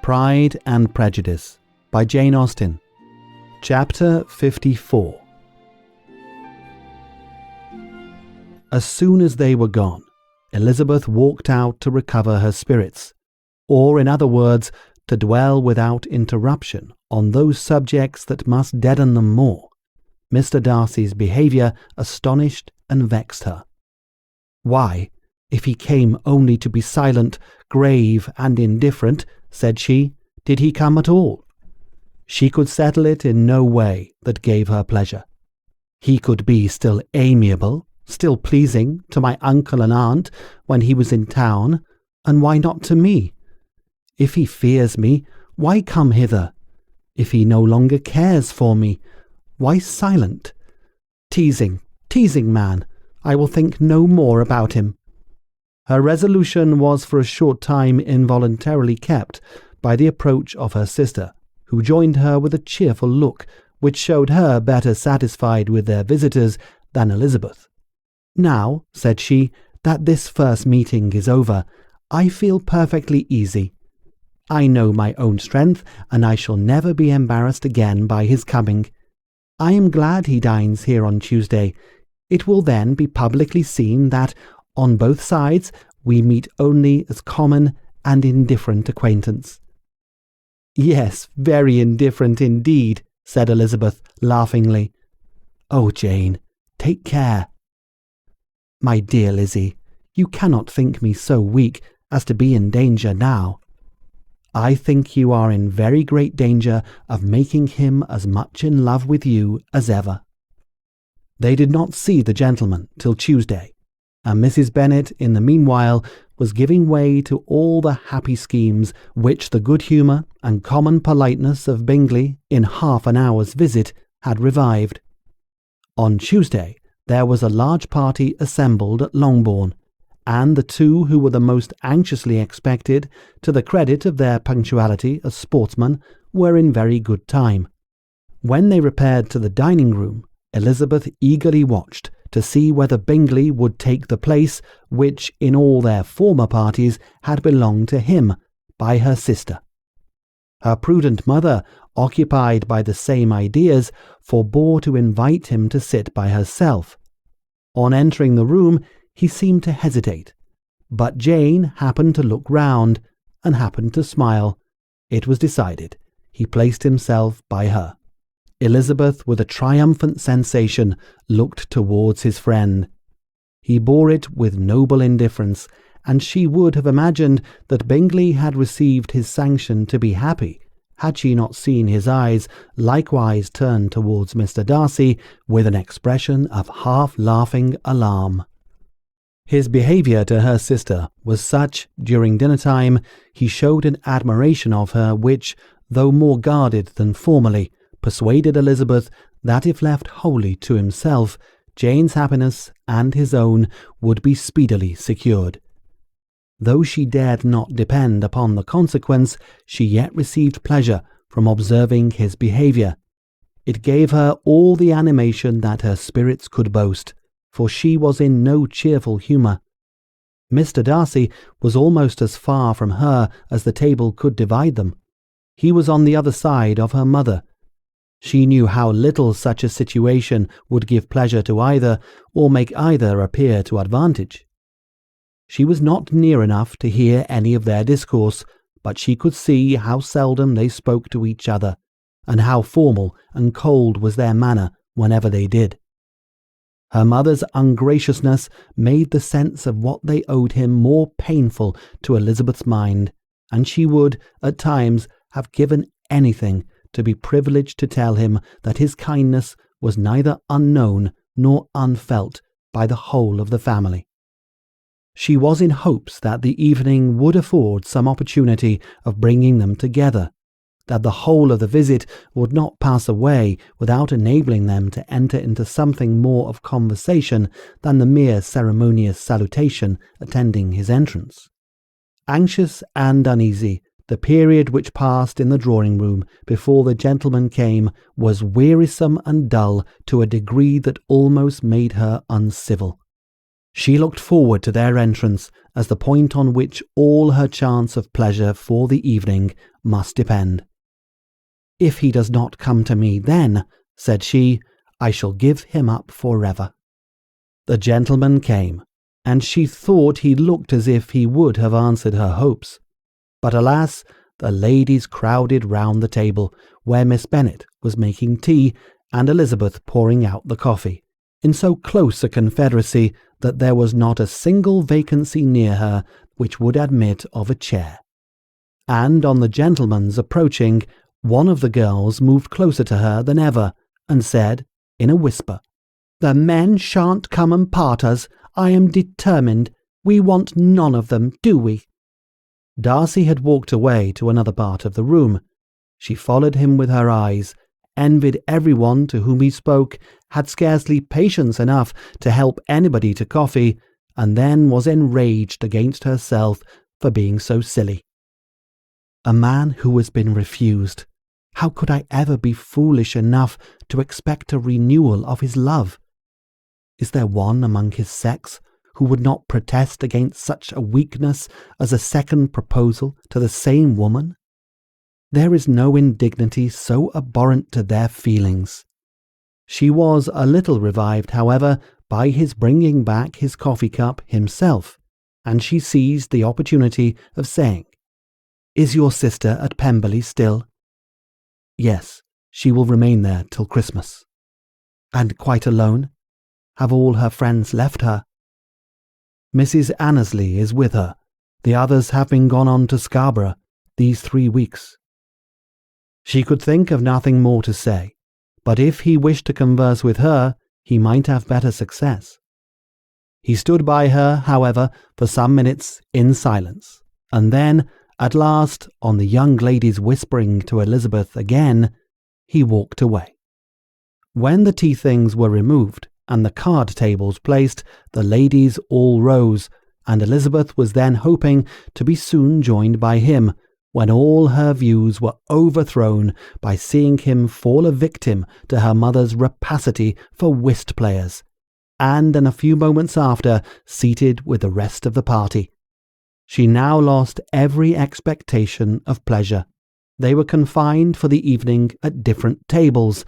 Pride and Prejudice by Jane Austen. Chapter 54. As soon as they were gone, Elizabeth walked out to recover her spirits, or in other words, to dwell without interruption on those subjects that must deaden them more. Mr. Darcy's behaviour astonished and vexed her. Why, if he came only to be silent, grave, and indifferent, said she, did he come at all? She could settle it in no way that gave her pleasure. He could be still amiable, still pleasing to my uncle and aunt when he was in town, and why not to me? If he fears me, why come hither? If he no longer cares for me, why silent? Teasing man, I will think no more about him. Her resolution was for a short time involuntarily kept by the approach of her sister, who joined her with a cheerful look, which showed her better satisfied with their visitors than Elizabeth. Now, said she, that this first meeting is over, I feel perfectly easy. I know my own strength, and I shall never be embarrassed again by his coming. I am glad he dines here on Tuesday. It will then be publicly seen that, on both sides, we meet only as common and indifferent acquaintance. Yes, very indifferent indeed, said Elizabeth, laughingly. Oh, Jane, take care. My dear Lizzie, you cannot think me so weak as to be in danger now. I think you are in very great danger of making him as much in love with you as ever. They did not see the gentleman till Tuesday, and Mrs. Bennet in the meanwhile was giving way to all the happy schemes which the good humour and common politeness of Bingley in half an hour's visit had revived. On Tuesday there was a large party assembled at Longbourn, and the two who were the most anxiously expected, to the credit of their punctuality as sportsmen, were in very good time. When they repaired to the dining-room, Elizabeth eagerly watched to see whether Bingley would take the place which in all their former parties had belonged to him by her sister. Her prudent mother, occupied by the same ideas, forbore to invite him to sit by herself. On entering the room, he seemed to hesitate, but Jane happened to look round, and happened to smile. It was decided. He placed himself by her. Elizabeth, with a triumphant sensation, looked towards his friend. He bore it with noble indifference, and she would have imagined that Bingley had received his sanction to be happy, had she not seen his eyes likewise turned towards Mr. Darcy with an expression of half-laughing alarm. His behaviour to her sister was such, during dinner-time, he showed an admiration of her which, though more guarded than formerly, persuaded Elizabeth that if left wholly to himself, Jane's happiness and his own would be speedily secured. Though she dared not depend upon the consequence, she yet received pleasure from observing his behaviour. It gave her all the animation that her spirits could boast, for she was in no cheerful humour. Mr. Darcy was almost as far from her as the table could divide them. He was on the other side of her mother. She knew how little such a situation would give pleasure to either, or make either appear to advantage. She was not near enough to hear any of their discourse, but she could see how seldom they spoke to each other, and how formal and cold was their manner whenever they did. Her mother's ungraciousness made the sense of what they owed him more painful to Elizabeth's mind, and she would, at times, have given anything to be privileged to tell him that his kindness was neither unknown nor unfelt by the whole of the family. She was in hopes that the evening would afford some opportunity of bringing them together, that the whole of the visit would not pass away without enabling them to enter into something more of conversation than the mere ceremonious salutation attending his entrance. Anxious and uneasy, the period which passed in the drawing-room before the gentleman came was wearisome and dull to a degree that almost made her uncivil. She looked forward to their entrance as the point on which all her chance of pleasure for the evening must depend. "If he does not come to me then," said she, "I shall give him up forever." The gentleman came, and she thought he looked as if he would have answered her hopes. But alas, the ladies crowded round the table, where Miss Bennet was making tea and Elizabeth pouring out the coffee, in so close a confederacy that there was not a single vacancy near her which would admit of a chair. And on the gentleman's approaching, one of the girls moved closer to her than ever, and said, in a whisper, "The men shan't come and part us. I am determined. We want none of them, do we?" Darcy had walked away to another part of the room. She followed him with her eyes, envied everyone to whom he spoke, had scarcely patience enough to help anybody to coffee, and then was enraged against herself for being so silly. A man who has been refused. How could I ever be foolish enough to expect a renewal of his love? Is there one among his sex who would not protest against such a weakness as a second proposal to the same woman? There is no indignity so abhorrent to their feelings. She was a little revived, however, by his bringing back his coffee cup himself, and she seized the opportunity of saying, "Is your sister at Pemberley still?" "Yes, she will remain there till Christmas." "And quite alone? Have all her friends left her?" "Mrs. Annesley is with her. The others have been gone on to Scarborough these 3 weeks." She could think of nothing more to say, but if he wished to converse with her, he might have better success. He stood by her, however, for some minutes in silence, and then, at last, on the young lady's whispering to Elizabeth again, he walked away. When the tea things were removed and the card tables placed, the ladies all rose, and Elizabeth was then hoping to be soon joined by him, when all her views were overthrown by seeing him fall a victim to her mother's rapacity for whist players, and in a few moments after seated with the rest of the party. She now lost every expectation of pleasure. They were confined for the evening at different tables,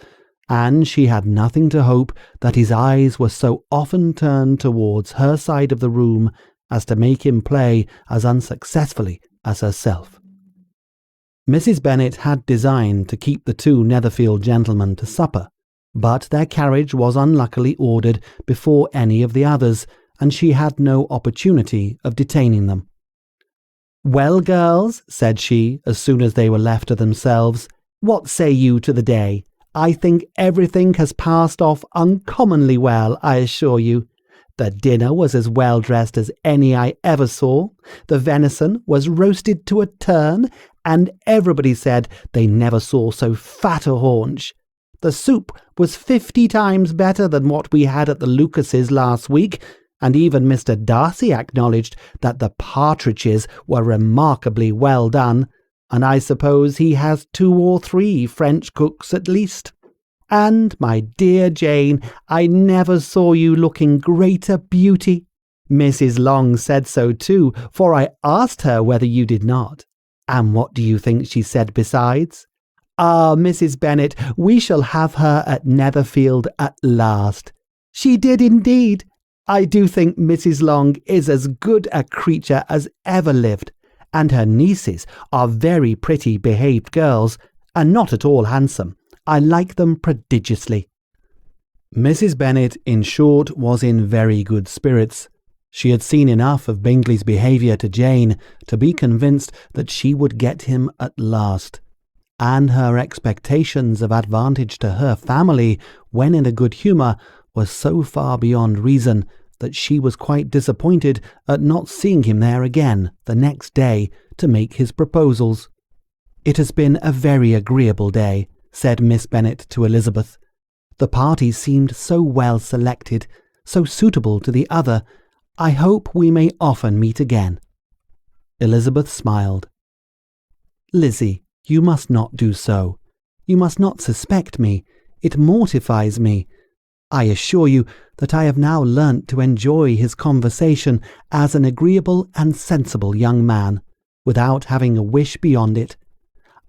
and she had nothing to hope that his eyes were so often turned towards her side of the room as to make him play as unsuccessfully as herself. Mrs. Bennet had designed to keep the 2 Netherfield gentlemen to supper, but their carriage was unluckily ordered before any of the others, and she had no opportunity of detaining them. "Well, girls," said she, as soon as they were left to themselves, "what say you to the day? I think everything has passed off uncommonly well, I assure you. The dinner was as well dressed as any I ever saw. The venison was roasted to a turn, and everybody said they never saw so fat a haunch. The soup was 50 times better than what we had at the Lucases last week, and even Mr. Darcy acknowledged that the partridges were remarkably well done, and I suppose he has 2 or 3 French cooks at least. And, my dear Jane, I never saw you looking greater beauty. Mrs. Long said so too, for I asked her whether you did not. And what do you think she said besides? Ah, Mrs. Bennet, we shall have her at Netherfield at last. She did indeed. I do think Mrs. Long is as good a creature as ever lived, and her nieces are very pretty behaved girls, and not at all handsome. I like them prodigiously." Mrs. Bennet, in short, was in very good spirits. She had seen enough of Bingley's behaviour to Jane to be convinced that she would get him at last, and her expectations of advantage to her family when in a good humour were so far beyond reason that she was quite disappointed at not seeing him there again the next day to make his proposals. "It has been a very agreeable day," said Miss Bennet to Elizabeth. "The party seemed so well selected, so suitable to the other. I hope we may often meet again." Elizabeth smiled. "Lizzie, you must not do so. You must not suspect me. It mortifies me. I assure you that I have now learnt to enjoy his conversation as an agreeable and sensible young man, without having a wish beyond it.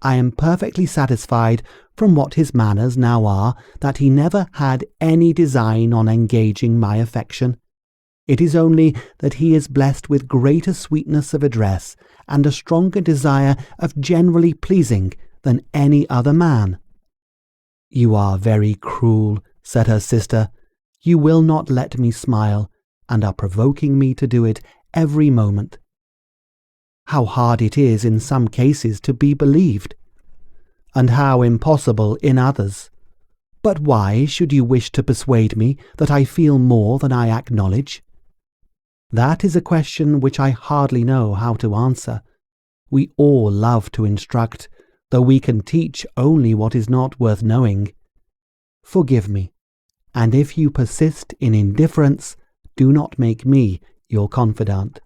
I am perfectly satisfied from what his manners now are that he never had any design on engaging my affection. It is only that he is blessed with greater sweetness of address and a stronger desire of generally pleasing than any other man." "You are very cruel," said her sister. "You will not let me smile, and are provoking me to do it every moment. How hard it is in some cases to be believed, and how impossible in others. But why should you wish to persuade me that I feel more than I acknowledge? That is a question which I hardly know how to answer. We all love to instruct, though we can teach only what is not worth knowing. Forgive me, and if you persist in indifference, do not make me your confidant."